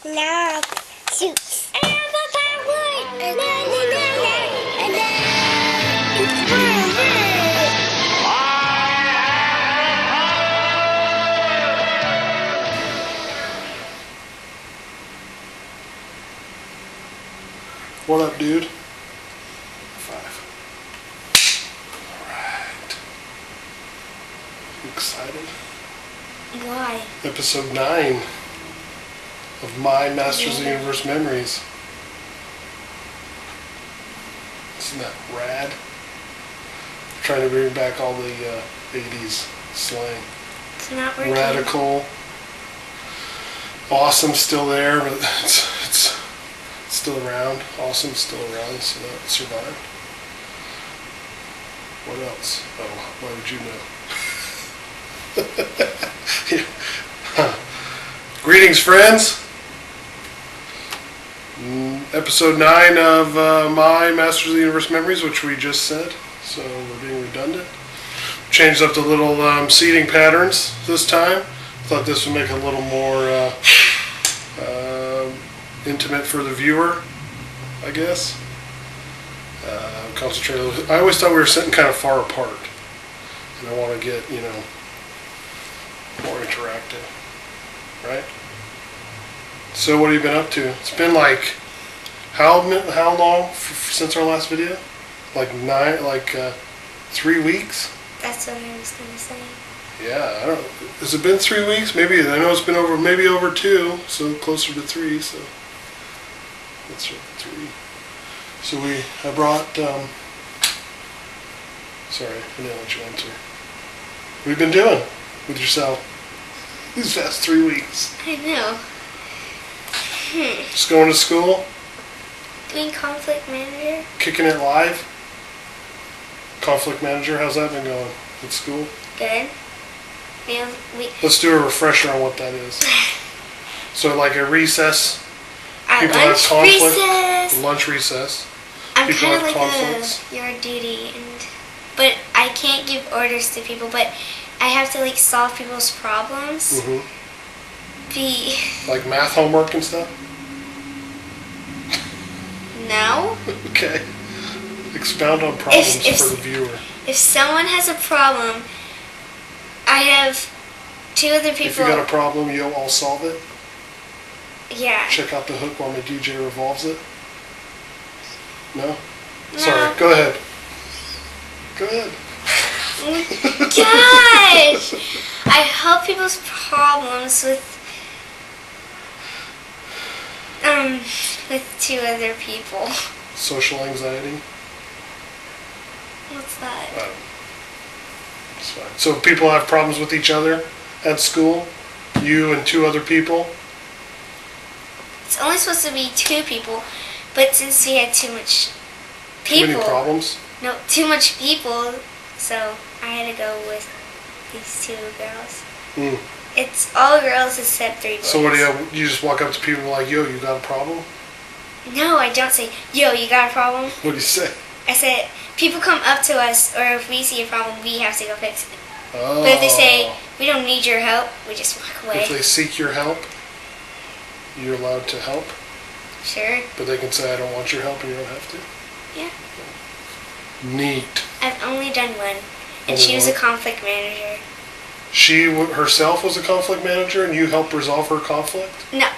No. Shoot. I have a power. No. What up, dude? Five. Alright. You excited? Why? Episode 9 of My Masters of the Universe Memories. Isn't that rad? Trying to bring back all the 80s slang. It's not working. Radical. Awesome still there, but it's still around. Awesome still around, so that survived. What else? Oh, why would you know? Yeah. Huh. Greetings, friends. Episode 9 of My Masters of the Universe Memories, which we just said, so we're being redundant. Changed up the little seating patterns this time. Thought this would make it a little more intimate for the viewer, I guess. Concentrate. I always thought we were sitting kind of far apart, and I want to get, more interactive, right? So what have you been up to? It's been like how long since our last video? Like 3 weeks? That's what I was gonna say. Yeah, I don't. Has it been 3 weeks? Maybe. I know it's been maybe over 2, so closer to 3. So that's 3. So I brought. Sorry, I didn't let you answer. What have you been doing with yourself these past 3 weeks? I know. Just going to school, Doing conflict manager. kicking it live. Conflict manager, how's that been going at school? Good. Let's do a refresher on what that is. So like a recess, At people have lunch conflict. recess. Lunch recess. I'm People kind of have like conflicts. a yard duty, but I can't give orders to people. But I have to solve people's problems. Hmm. Be Like math homework and stuff. no. Okay. Expound on problems If- for the viewer. If someone has a problem, I have 2 other people. If you got a problem, I'll solve it. Yeah. Check out the hook while my DJ revolves it. No? No. Sorry. Go ahead. Go ahead. Gosh! I help people's problems with 2 other people. Social anxiety. What's that? I don't know. It's fine. So if people have problems with each other at school, you and 2 other people. It's only supposed to be 2 people, but since we had too much Too people, many problems. no, too much people, so I had to go with these 2 girls. Mm. It's all girls except 3 boys. So what do you just walk up to people and like, yo, you got a problem? No, I don't say, yo, you got a problem? What do you say? I said, people come up to us, or if we see a problem, we have to go fix it. Oh. But if they say, we don't need your help, we just walk away. If they seek your help, you're allowed to help, Sure. but they can say, I don't want your help, and you don't have to. Yeah. Neat. I've only done one, and Only she was a one? conflict manager. She herself was a conflict manager, and you helped resolve her conflict? No.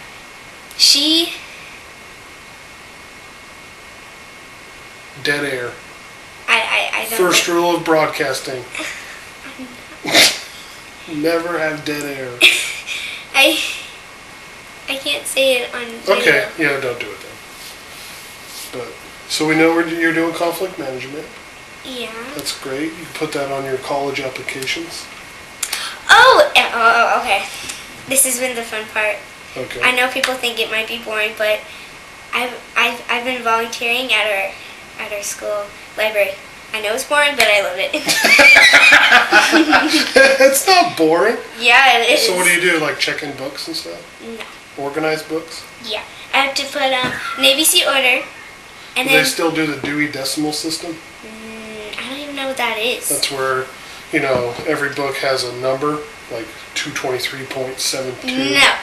She, Dead air. I don't First know. rule of broadcasting. Never have dead air. I can't say it on video. Okay, yeah, don't do it then. But so we know you're doing conflict management. Yeah. That's great. You can put that on your college applications. Oh, okay. This has been the fun part. Okay. I know people think it might be boring, but I've been volunteering at our school library. I know it's boring, but I love it. It's not boring. Yeah, it is. So what do you do? Like check in books and stuff? No. Organize books? Yeah. I have to put an ABC order, and Do then they still do the Dewey Decimal System? I don't even know what that is. That's where, every book has a number, like 223.72. No.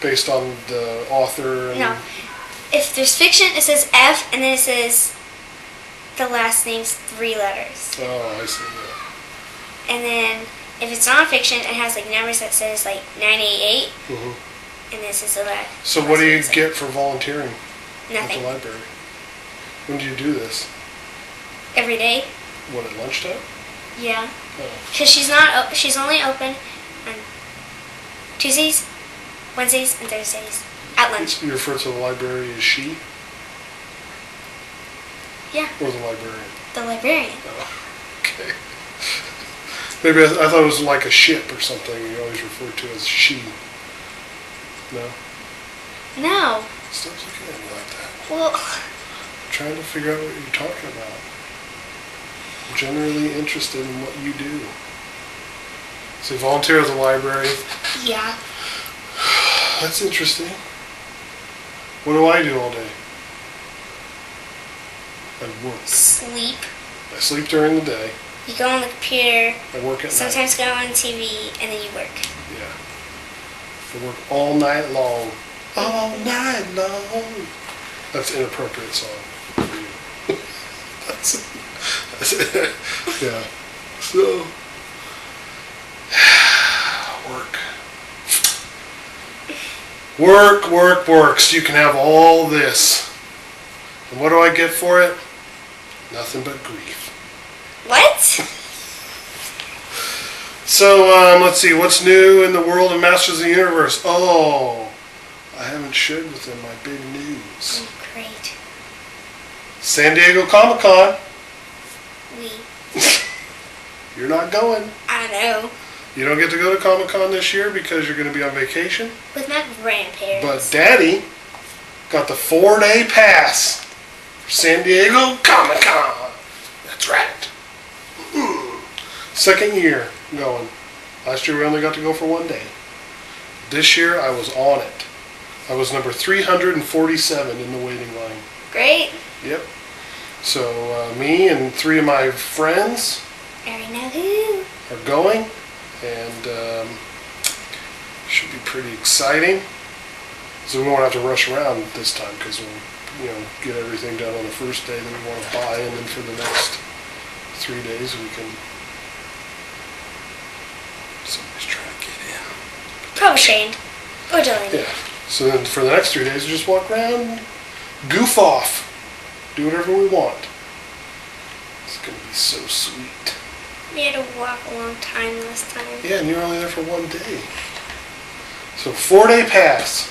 based on the author? And No. If there's fiction, it says F, and then it says the last name's 3 letters. Oh, I see. Yeah. And then if it's nonfiction, it has like numbers that says like 988, Mm-hmm. and this is the last. So what do you get for volunteering at Nothing. the library? When do you do this? Every day. What, at lunchtime? Yeah. Oh. Because she's only open on Tuesdays, Wednesdays, and Thursdays at lunch. You refer to the library as she? Yeah. Or the librarian? The librarian. Oh, okay. Maybe I thought it was like a ship or something you always referred to as she. No? No. Stop looking at me like that. Well, I'm trying to figure out what you're talking about. I'm generally interested in what you do. So you volunteer at the library. yeah. That's interesting. What do I do all day? I work. Sleep. I sleep during the day. You go on the computer. I work at night. Sometimes go on TV, and then you work. Yeah. I work all night long. All night long. That's an inappropriate song for you. that's it. Yeah. So, work. So you can have all this. And what do I get for it? Nothing but grief. What? So, let's see. What's new in the world of Masters of the Universe? Oh, I haven't shared with them my big news. Oh, great. San Diego Comic-Con. We. You're not going. I know. You don't get to go to Comic-Con this year because you're going to be on vacation. With my grandparents. But Daddy got the 4-day pass for San Diego Comic-Con. That's right. Second year going. Last year we only got to go for 1 day. This year I was on it. I was number 347 in the waiting line. Great. Yep. So me and 3 of my friends I already know who. are going, and should be pretty exciting. So we won't have to rush around this time because we'll, get everything done on the first day that we want to buy, and then for the next 3 days we can. Somebody's trying to get in. Probably Shane. Or Delaney. Yeah. So then for the next 3 days we just walk around, goof off, do whatever we want. It's gonna be so sweet. We had to walk a long time last time. Yeah, and you were only there for 1 day. So 4-day pass.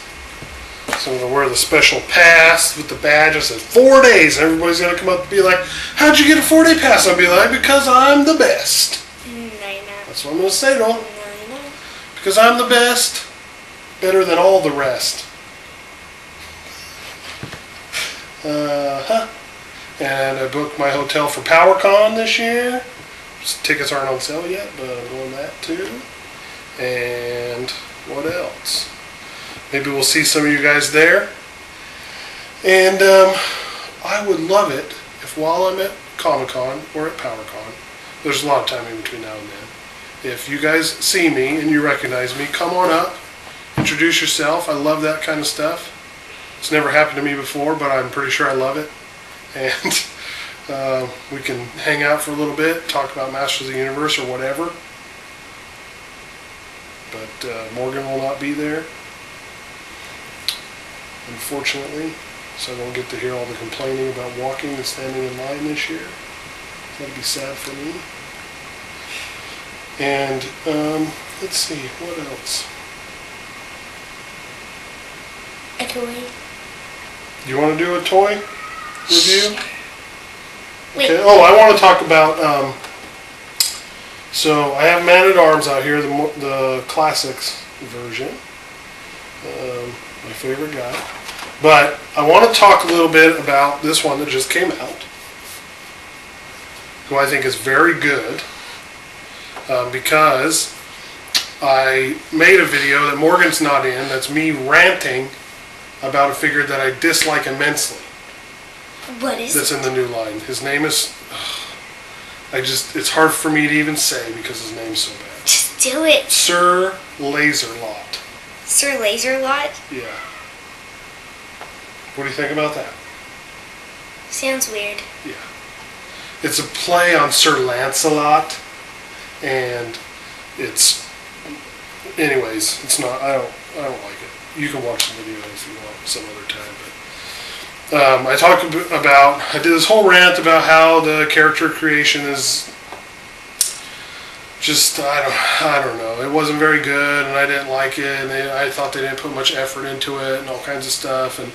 So I'm gonna wear the special pass with the badge that says 4 days. And everybody's gonna come up and be like, "How'd you get a 4-day pass?" I'll be like, "Because I'm the best." No, you're not. That's what I'm gonna say to them. No, you're not. Because I'm the best, better than all the rest. And I booked my hotel for PowerCon this year. Tickets aren't on sale yet, but I'm doing that too. And what else? Maybe we'll see some of you guys there. And I would love it if while I'm at Comic-Con or at PowerCon, there's a lot of time in between now and then. If you guys see me and you recognize me, come on up, introduce yourself. I love that kind of stuff. It's never happened to me before, but I'm pretty sure I love it. And we can hang out for a little bit, talk about Masters of the Universe or whatever. But Morgan will not be there, unfortunately, so I won't get to hear all the complaining about walking and standing in line this year. That'd be sad for me. And let's see, what else? A toy. Do you want to do a toy review? Wait. Okay. Oh, I want to talk about. So I have Man at Arms out here, the classics version. My favorite guy. But I want to talk a little bit about this one that just came out, who I think is very good, because I made a video that Morgan's not in. That's me ranting about a figure that I dislike immensely. What is That's it? in the new line. His name is. It's hard for me to even say because his name's so bad. Just do it. Sir Laserlot. Sir Laser-Lot? Yeah. What do you think about that? Sounds weird. Yeah. It's a play on Sir Lancelot, and it's, anyways, it's not, I don't like it. You can watch the video if you want some other time, but I talked about, I did this whole rant about how the character creation is just, I don't know. It wasn't very good, and I didn't like it, and I thought they didn't put much effort into it, and all kinds of stuff, and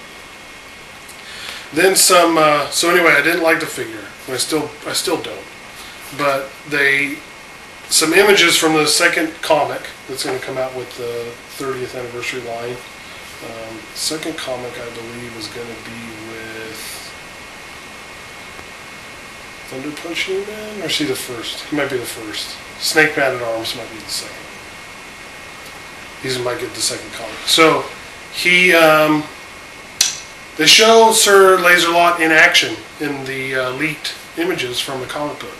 then some. So anyway, I didn't like the figure. And I still don't. But some images from the second comic that's going to come out with the 30th anniversary line. Second comic, I believe, is going to be with Thunder Punch Man, or is he the first? He might be the first. Snake Man at Arms might be the second. He might get the second comic. So they show Sir Laser-Lot in action in the leaked images from the comic book,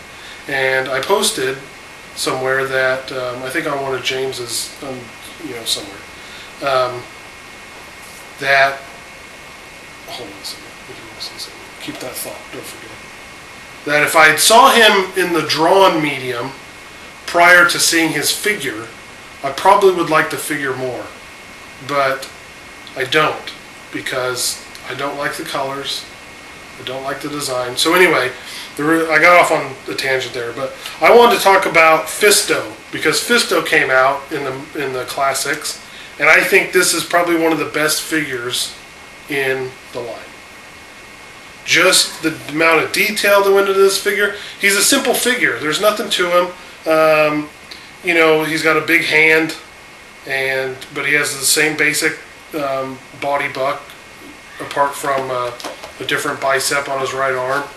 and I posted somewhere that I think on one of James's, somewhere that. Hold on a second. Keep that thought. Don't forget that if I saw him in the drawn medium prior to seeing his figure, I probably would like the figure more, but I don't, because I don't like the colors, I don't like the design. So anyway, I got off on the tangent there, but I wanted to talk about Fisto, because Fisto came out in the classics, and I think this is probably one of the best figures in the line. Just the amount of detail that went into this figure. He's a simple figure. There's nothing to him. He's got a big hand, but he has the same basic body buck, apart from a different bicep on his right arm.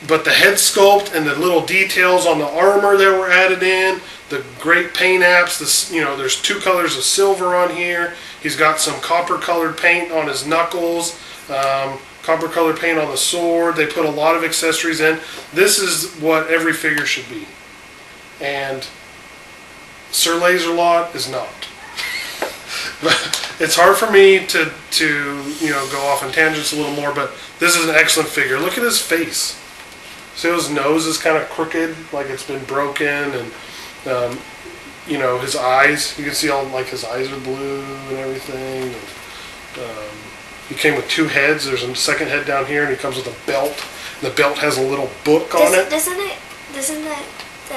But the head sculpt and the little details on the armor that were added in, the great paint apps, there's 2 colors of silver on here. He's got some copper colored paint on his knuckles, copper colored paint on the sword. They put a lot of accessories in. This is what every figure should be. And Sir Laser-Lot is not. It's hard for me to go off on tangents a little more, but this is an excellent figure. Look at his face. See, his nose is kind of crooked, like it's been broken, and his eyes. You can see all his eyes are blue and everything. And, he came with 2 heads. There's a second head down here, and he comes with a belt. And the belt has a little book on it. Doesn't that?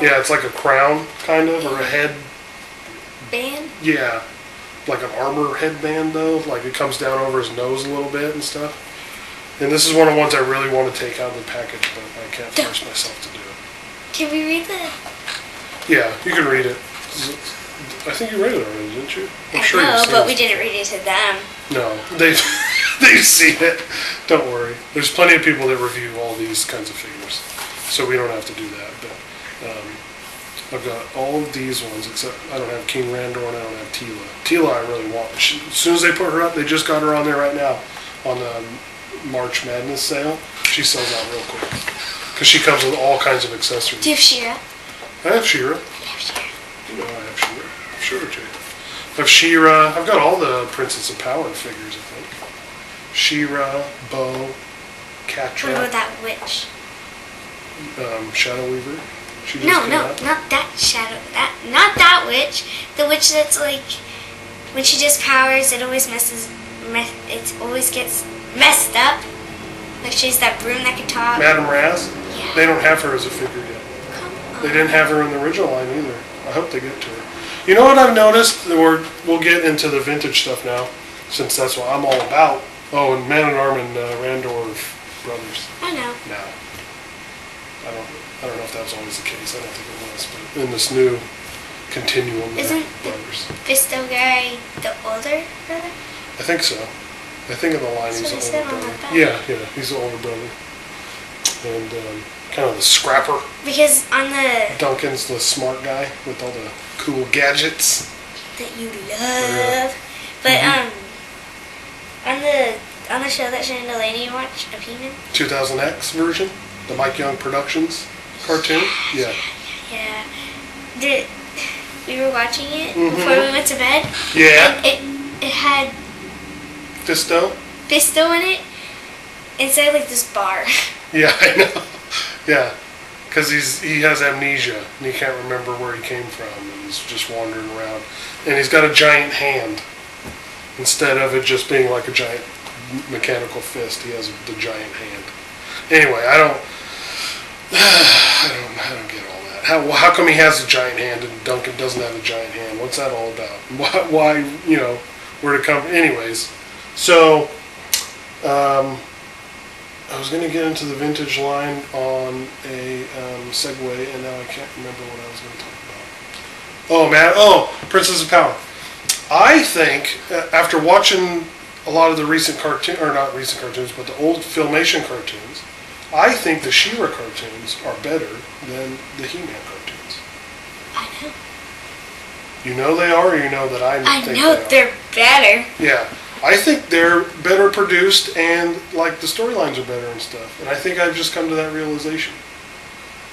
Yeah, it's like a crown, kind of, or a head band. Yeah. Like an armor headband, though. Like it comes down over his nose a little bit and stuff. And this is one of the ones I really want to take out of the package, but I can't force myself to do it. Can we read the... Yeah, you can read it. I think you read it already, didn't you? I'm sure I know, but we didn't read it to them. No, they've seen it. Don't worry. There's plenty of people that review all these kinds of figures, so we don't have to do that. But I've got all of these ones, except I don't have King Randor and I don't have Tila. Tila I really want. As soon as they put her up, they just got her on there right now on the March Madness sale. She sells out real quick because she comes with all kinds of accessories. Do you have She-Ra? I have She-Ra. You know I have She-Ra. I'm sure, Jay. I have She-Ra. I've got all the Princess of Power figures, I think. She-Ra, Bo, Catra. What about that witch? Shadow Weaver. No, not that shadow. Not that witch. The witch that's like, when she does powers, it always it always gets messed up. Like she's that broom that can talk. Madame Raz? Yeah. They don't have her as a figure yet. Come on. They didn't have her in the original line either. I hope they get to her. You know what I've noticed? We'll get into the vintage stuff now, since that's what I'm all about. Oh, and Man-at-Arm and Randor brothers. I know. Now. I don't know if that was always the case. I don't think it was, but in this new continuum, Isn't brothers. Fisto guy the older brother? I think so. I think in the line he's That's the what older it said brother. on Yeah, he's the older brother. And kind of the scrapper. Because on the... Duncan's the smart guy with all the cool gadgets. That you love. But, on the show that Shannon Delaney watched of He-Man. 2000X version? The Mike Young Productions cartoon? Yeah. Yeah. we were watching it before we went to bed. Yeah. And it had Fisto? Fisto in it inside like this bar. Yeah, I know. Yeah. Because he has amnesia and he can't remember where he came from and he's just wandering around. And he's got a giant hand. Instead of it just being like a giant mechanical fist, he has the giant hand. Anyway, I don't get all that. How come he has a giant hand and Duncan doesn't have a giant hand? What's that all about? Why where to come? Anyways, so I was going to get into the vintage line on a Segway, and now I can't remember what I was going to talk about. Oh man, Princess of Power. I think after watching a lot of the recent not recent cartoons, but the old Filmation cartoons, I think the She-Ra cartoons are better than the He-Man cartoons. I know. You know they are, or you know that I think know they're better. Yeah. I think they're better produced and like the storylines are better and stuff. And I think I've just come to that realization.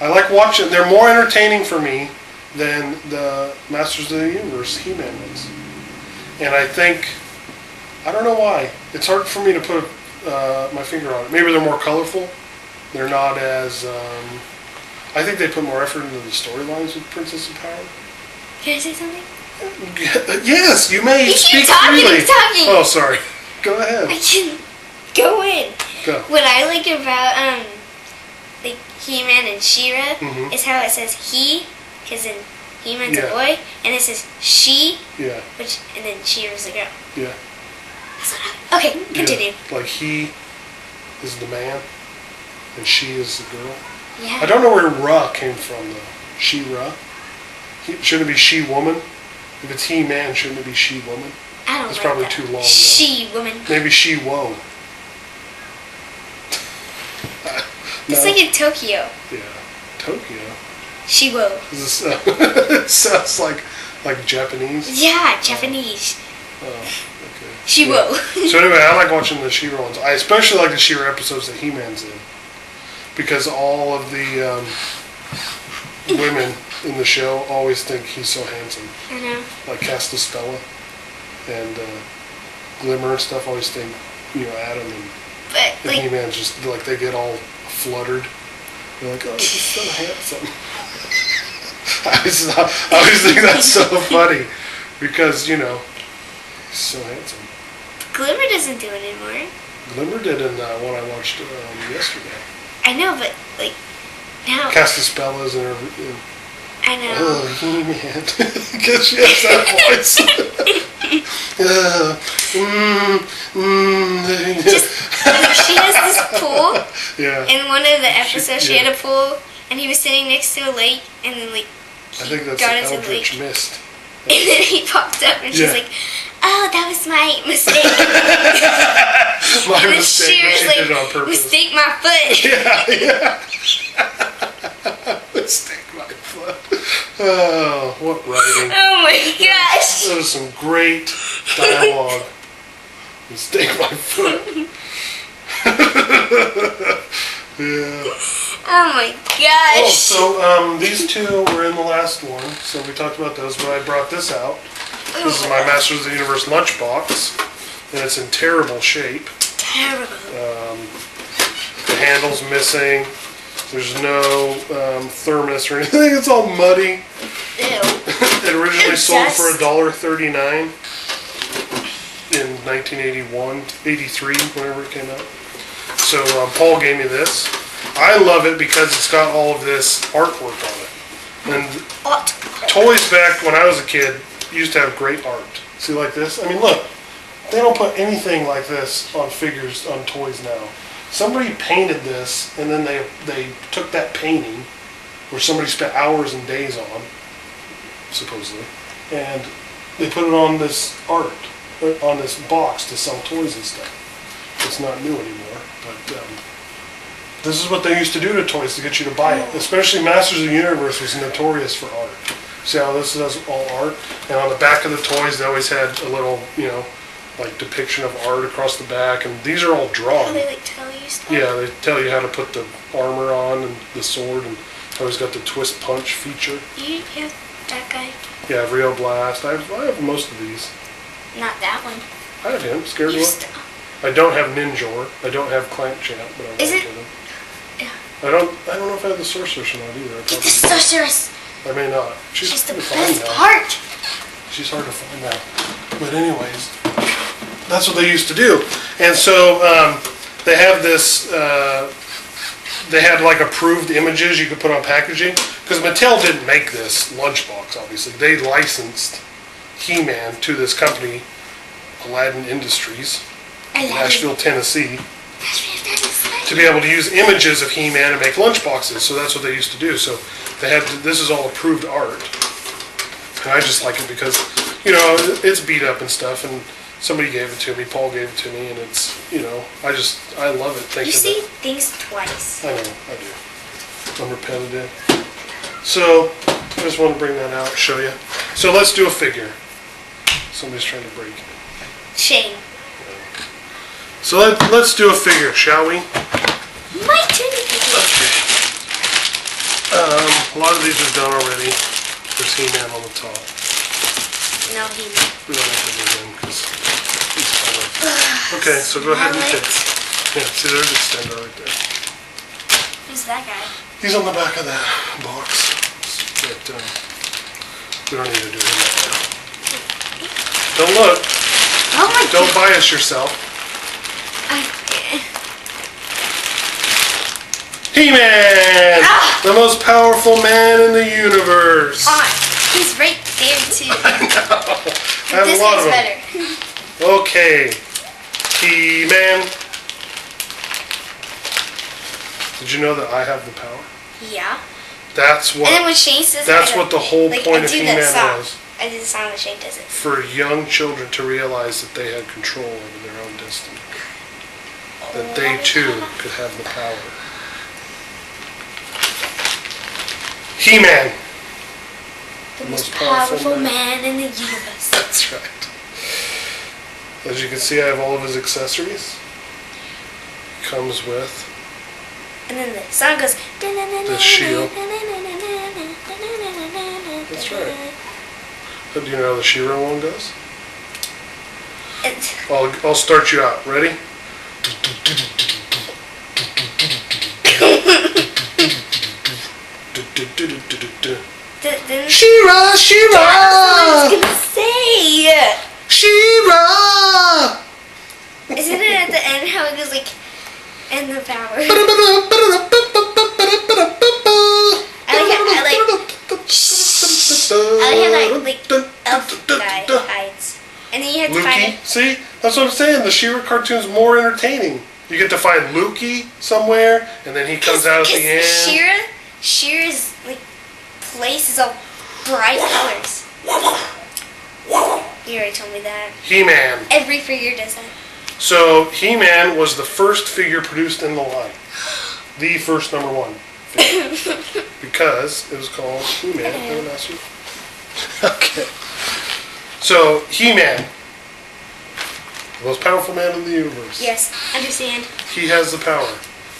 I like watching. They're more entertaining for me than the Masters of the Universe He-Man ones. And I think, I don't know why. It's hard for me to put my finger on it. Maybe they're more colorful. They're not as, I think they put more effort into the storylines with Princess of Power. Can I say something? Yes, you may speak talking, freely. keep talking. Oh, sorry. Go ahead. I can go in. Go. What I like about like He-Man and She-Ra is how it says he, because then He-Man's a boy, and it says she, and then She-Ra's a girl. Yeah. Okay, continue. Yeah. Like he is the man, and she is the girl. Yeah. I don't know where Ra came from though. She-Ra. Shouldn't it be she-woman? If it's he-man, shouldn't it be she-woman? I don't It's like probably that. too long. She-woman. Maybe she-wo. It's like in Tokyo. Yeah. Tokyo? She-wo. It sounds like Japanese. Yeah, Japanese. Oh, okay. She-wo. Yeah. So anyway, I like watching the She-Ra ones. I especially like the She-Ra episodes that He-Man's in. Because all of the women in the show always think he's so handsome. I know. Like Castaspella and Glimmer and stuff always think, Adam and He-Man's just like they get all fluttered. They're like, oh, he's so handsome. I always think that's so funny because, he's so handsome. Glimmer doesn't do it anymore. Glimmer did in one I watched yesterday. I know, but now. Castaspella's in her. I know. Oh, He-Man. Because she has that voice. She has this pool. Yeah. In one of the episodes, she had a pool, and he was sitting next to a lake, and then I think that's the Eldritch Mist. And then he popped up, and she's like, "Oh, that was my mistake." My mistake. She did it on purpose. Mistake my foot. Yeah. Mistake my foot. Oh, what writing. Oh my gosh. That was some great dialogue. Mistake my foot. Yeah. Oh my gosh. Oh, so these two were in the last one, so we talked about those, but I brought this out. This is my Masters of the Universe lunchbox, and it's in terrible shape. Terrible. The handle's missing. There's no thermos or anything. It's all muddy. Ew. It originally sold for $1.39 in 1981, 83, whenever it came out. So Paul gave me this. I love it because it's got all of this artwork on it. And toys back when I was a kid used to have great art. See, like this? I mean, look. They don't put anything like this on figures, on toys now. Somebody painted this, and then they took that painting, where somebody spent hours and days on, supposedly, and they put it on this art, on this box to sell toys and stuff. It's not new anymore, but this is what they used to do to toys to get you to buy it. Especially Masters of the Universe was notorious for art. See how this is all art? And on the back of the toys, they always had a little, like depiction of art across the back, and these are all drawn. How they tell you stuff? Yeah, they tell you how to put the armor on and the sword, and always got the twist punch feature. You have That guy. Yeah, Rio Blast. I have most of these. Not that one. I have him. Scared You Wolf. st- I don't have Ninjor. I don't have Clamp Champ, but I want Is to it- get him. Yeah. I don't know if I have the Sorceress or not either. I Get the probably do. sorceress. I may not. She's the hard to find best now. part. She's hard to find now. But anyways, that's what they used to do. And so they have this, they had like approved images you could put on packaging. Because Mattel didn't make this lunchbox, obviously. They licensed He-Man to this company, Aladdin Industries, in Nashville, Tennessee, to be able to use images of He-Man and make lunchboxes. So that's what they used to do. So they had this is all approved art. And I just like it because, you know, it's beat up and stuff, and somebody gave it to me, Paul gave it to me, and it's, you know, I love it. Thinking You see things twice. I know, I do. I'm repetitive. So, I just want to bring that out, show you. So let's do a figure. Somebody's trying to break it. Shame. So let's do a figure, shall we? My turn. Okay. A lot of these are done already. There's He-Man on the top. No, he. We don't have to do him because he's fine. Okay, so go ahead and take. Yeah, see there's Extender right there. Who's that guy? He's on the back of that box. But we don't need to do him right now. Don't look. Oh my Don't bias yourself. He-Man! Ah! The most powerful man in the universe. He's right there too. I know. I have This a lot guy's of them. better. Okay. He-Man. Did you know that I have the power? Yeah. That's what. And then when Shane says That's I what the whole like, point I of do He-Man that song. was. I do the song that Shane does it. For young children to realize that they had control over their own destiny. That they too could have the power. He-Man. The most powerful man in the universe. That's right. As you can see, I have all of his accessories. Comes with And then the song goes. the shield. That's right. But do you know how the She-Ra one goes? I'll start you out. Ready? She-Ra, She-Ra! I was gonna say. She-Ra! Isn't it at the end how it goes like, and the power? I like how that elf guy hides, and then you have to find Lukey, it. see? That's what I'm saying. The She-Ra cartoon's more entertaining. You get to find Lukey somewhere, and then he comes out at the end. She-Ra's like place is all bright colors. You already told me that. He-Man. Every figure does that. So He-Man was the first figure produced in the line. The first number one figure. Because it was called He-Man. Have a master. Okay. So He-Man. The most powerful man in the universe. Yes, understand. He has the power.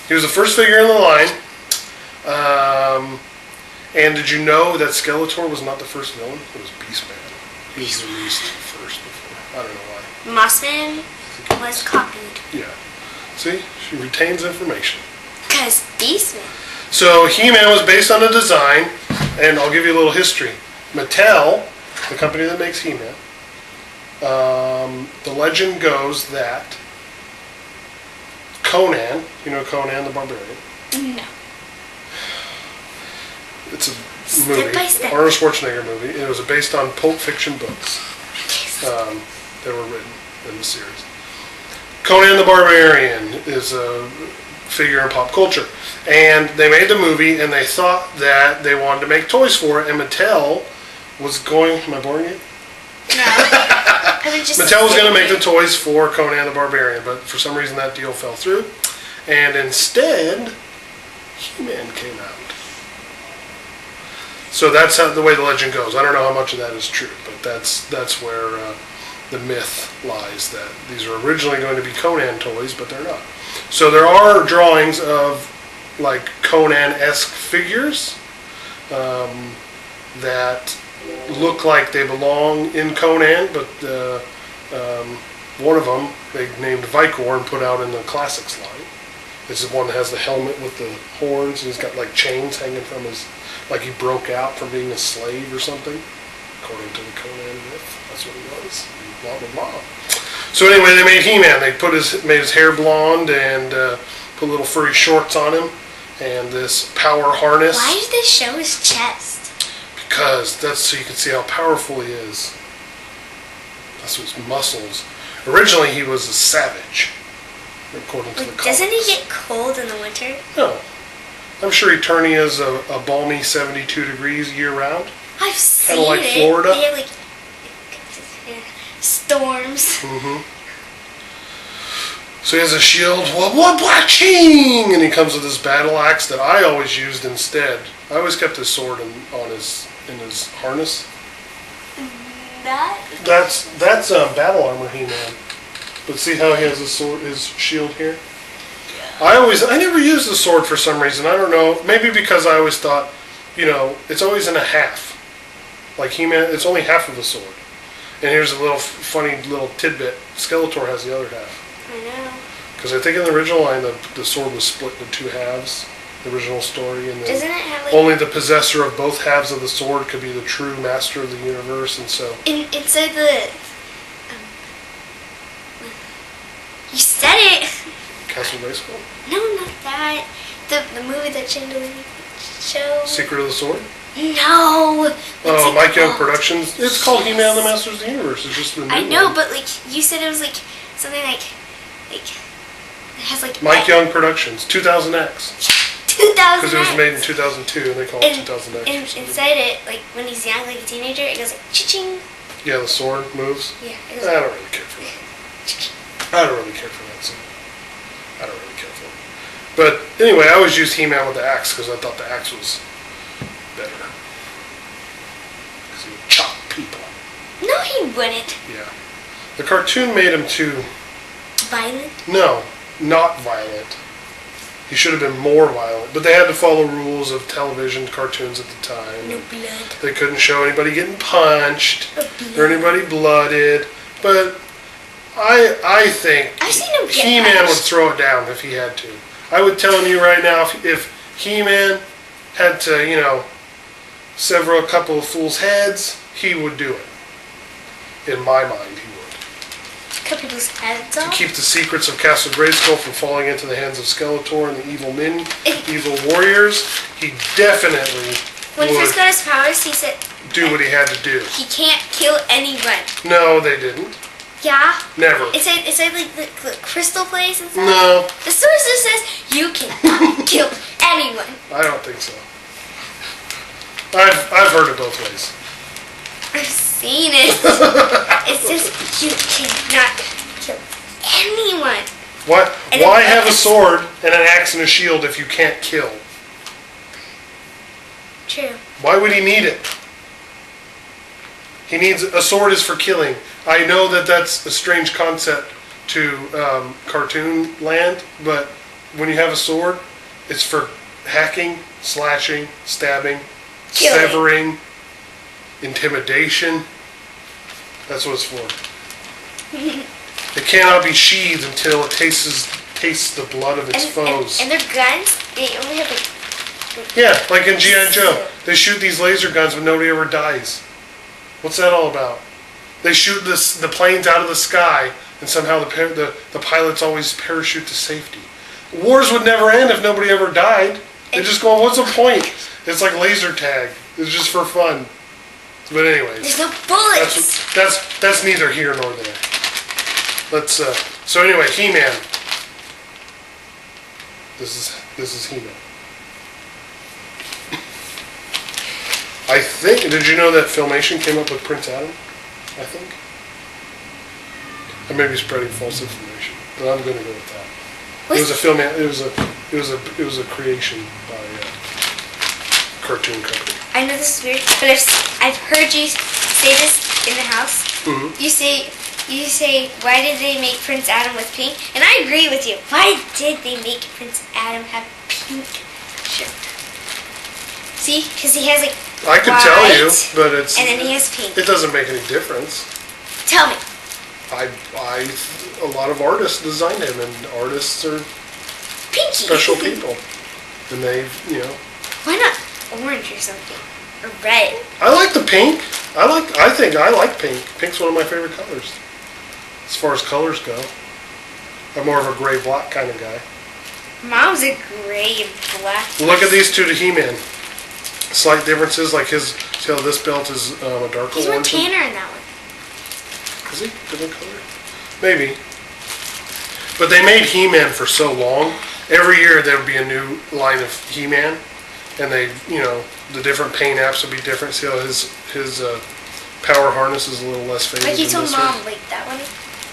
He was the first figure in the line. And did you know that Skeletor was not the first villain? It was Beastman. He was released first before. I don't know why. Mossman was copied. Yeah. See? She retains information. Because Beastman. So He-Man was based on a design, and I'll give you a little history. Mattel, the company that makes He-Man, the legend goes that Conan, you know Conan the Barbarian? No. It's a Step movie, by step. Arnold Schwarzenegger movie. It was based on Pulp Fiction books that were written in the series. Conan the Barbarian is a figure in pop culture. And they made the movie, and they thought that they wanted to make toys for it, and Mattel was going... Am I boring you? No. Mattel was going to make the toys for Conan the Barbarian, but for some reason that deal fell through. And instead, He-Man came out. So that's how, the way the legend goes. I don't know how much of that is true, but that's where the myth lies, that these are originally going to be Conan toys, but they're not. So there are drawings of like Conan-esque figures that look like they belong in Conan, but one of them they named Vicor and put out in the Classics line. This is one that has the helmet with the horns, and he's got like chains hanging from his, like he broke out from being a slave or something, according to the Conan myth. That's what he was. Blah blah blah. So anyway, they made He-Man. They made his hair blonde and put little furry shorts on him, and this power harness. Why did they show his chest? Because that's so you can see how powerful he is. That's his muscles. Originally, he was a savage, according to the comics. Doesn't he get cold in the winter? No. I'm sure Eternia is a balmy 72 degrees year-round. I've seen Kind of like it. Florida. They have like storms. Mm-hmm. So he has a shield. What black king? And he comes with his battle axe that I always used instead. I always kept his sword in his harness. That's battle armor He-Man. But see how he has his shield here? I never used the sword for some reason. I don't know. Maybe because I always thought, it's always in a half. Like He-Man, it's only half of a sword. And here's a little funny little tidbit. Skeletor has the other half. I know. Because I think in the original line, the sword was split into two halves. The original story, and then doesn't it have like only the possessor of both halves of the sword could be the true master of the universe, and so inside the you said it. Castle Grayskull? No, not that. The movie that Chandelier show. Secret of the Sword? No. Oh, Mike Young Productions. It's called He-Man and the Masters of the Universe. It's just the new I know, one. but like you said, it was like something like it has like Mike Young Productions, 2000X. 2000. Because it was made in 2002, and they call it 2000X. And inside it, like when he's young, like a teenager, it goes like cha-ching. Yeah, the sword moves. Yeah. I don't really care for that. I don't really care for that scene. I don't really care for it. But anyway, I always used He-Man with the axe because I thought the axe was better. Because he would chop people. No, he wouldn't. Yeah. The cartoon made him too... Violent? No, not violent. He should have been more violent. But they had to follow rules of television cartoons at the time. No blood. They couldn't show anybody getting punched or anybody blooded. But I think I've seen him get He-Man punched. would throw it down if he had to. I would tell you right now, if He-Man had to, sever a couple of fools' heads, he would do it. In my mind, he would. Cut people's heads To off? keep the secrets of Castle Grayskull from falling into the hands of Skeletor and the evil evil warriors, he definitely When he would first got his powers, he said do what he had to do. he can't kill anyone. No, they didn't. Yeah? Never. It said like the crystal place and stuff. No, The sorcerer says you cannot kill anyone. I don't think so. I've heard it both ways. I've seen it. It says you cannot kill anyone. What? And then- Why have a sword and an axe and a shield if you can't kill? True. Why would he need it? He needs a sword is for killing. I know that that's a strange concept to cartoon land, but when you have a sword, it's for hacking, slashing, stabbing, Killing. severing, intimidation. That's what it's for. It cannot be sheathed until it tastes the blood of its foes. And their guns, they only have like Yeah, like in G.I. Joe. They shoot these laser guns but nobody ever dies. What's that all about? They shoot the planes out of the sky and somehow the pilots always parachute to safety. Wars would never end if nobody ever died. They just go, what's the point? It's like laser tag. It's just for fun. But anyways. there's no bullets. That's neither here nor there. Let's so anyway, He-Man. This is He-Man. I think. Did you know that Filmation came up with Prince Adam? I think. I may be spreading false information, but I'm going to go with that. It was a film. It was a creation by a cartoon company. I know this is weird, but I've heard you say this in the house. Mm-hmm. You say, why did they make Prince Adam with pink? And I agree with you. Why did they make Prince Adam have pink shirt? See, because he has like I could tell you, but it's. And then he has pink. It doesn't make any difference. Tell me. A lot of artists designed him, and artists are Pinky. special people, and they, Why not orange or something? Or red? I like the pink. I think I like pink. Pink's one of my favorite colors. As far as colors go, I'm more of a gray-black kind of guy. Mom's a gray and black. Look at these two to He-Man. Slight differences, like his. See how this belt is a darker He's more orange? tanner in that one. Is he different color? Maybe. But they made He-Man for so long. Every year there would be a new line of He-Man, and they, the different paint apps would be different. See how his power harness is a little less faded. Like you than told this Mom, one. like that one,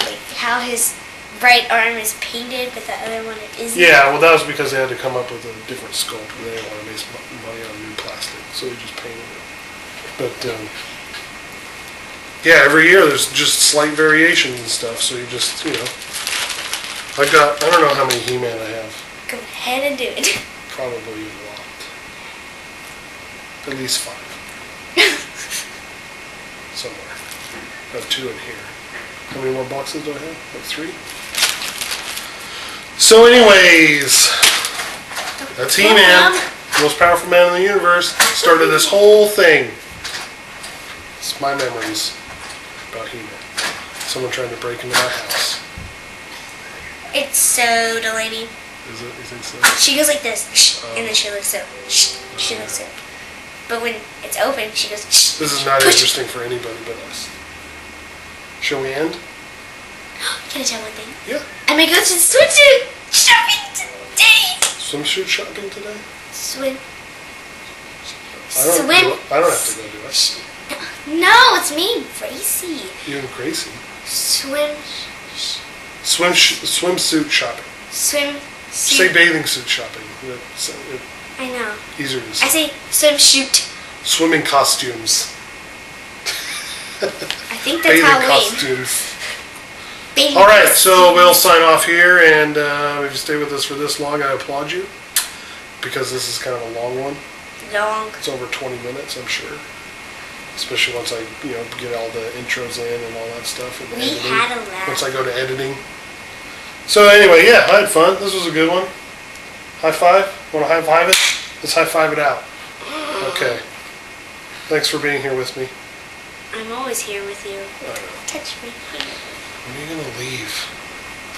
like how his right arm is painted, but the other one isn't. Yeah, well, that was because they had to come up with a different sculpt. They didn't want to waste money on new plastic, so they just painted it. But yeah, every year there's just slight variations and stuff. So you just, I don't know how many He-Man I have. Go ahead and do it. Probably a lot. At least 5. Somewhere. I have 2 in here. How many more boxes do I have? Like 3? So anyways, that's He-Man. Most powerful man in the universe. Started this whole thing. It's my memories about He-Man. Someone trying to break into my house. It's so Delaney. Is it? You think so? She goes like this, and then she looks so. She looks so. But when it's open, she goes. This is not interesting for anybody but us. Shall we end? Can I tell one thing? Yeah. I'm gonna go to the swimsuit shopping today. Swimsuit shopping today? Swim. I don't have to go do it. No, it's me and Gracie. You and Gracie. Swimsuit shopping. Swim. Say bathing suit shopping. I know. Easier to say. I say swimsuit. Swimming costumes. I think that's Bathing Halloween. costumes. Bathing All right, costumes. so we'll sign off here, and if you stay with us for this long, I applaud you, because this is kind of a long one. Long. It's over 20 minutes, I'm sure. Especially once I, get all the intros in and all that stuff. And We editing. had a laugh. Once I go to editing. So anyway, yeah, I had fun. This was a good one. High five? Want to high five it? Let's high five it out. Okay. Thanks for being here with me. I'm always here with you. I know. Touch me. When are you gonna leave?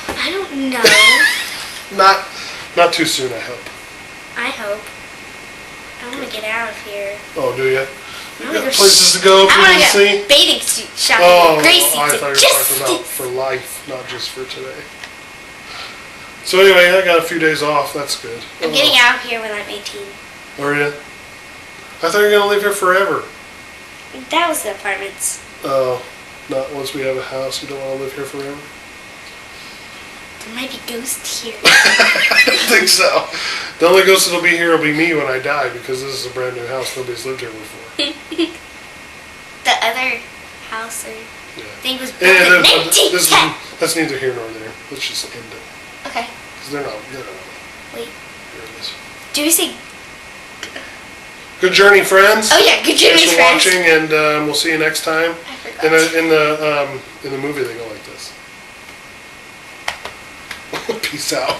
I don't know. Not too soon, I hope. I hope. I want to get out of here. Oh, do you? I You wanna got go places to go, I people want to to see? go bathing suit shopping. Oh, Gracie I thought you were just talking about for life, not just for today. So anyway, I got a few days off. That's good. I'm getting out of here when I'm 18. Are you? I thought you were gonna live here forever. That was the apartments. Oh, not once we have a house. You don't want to live here forever. There might be ghosts here. I don't think so. The only ghost that'll be here will be me when I die, because this is a brand new house. Nobody's lived here before. The other house or Yeah. thing was built in 1910. That's neither here nor there. Let's just end it. Okay. Because they're not. Wait. Here it is. Do we say? Good journey, friends. Oh yeah, good journey, Thanks for friends. watching, and we'll see you next time. I forgot. In the movie, they go like this. Peace out.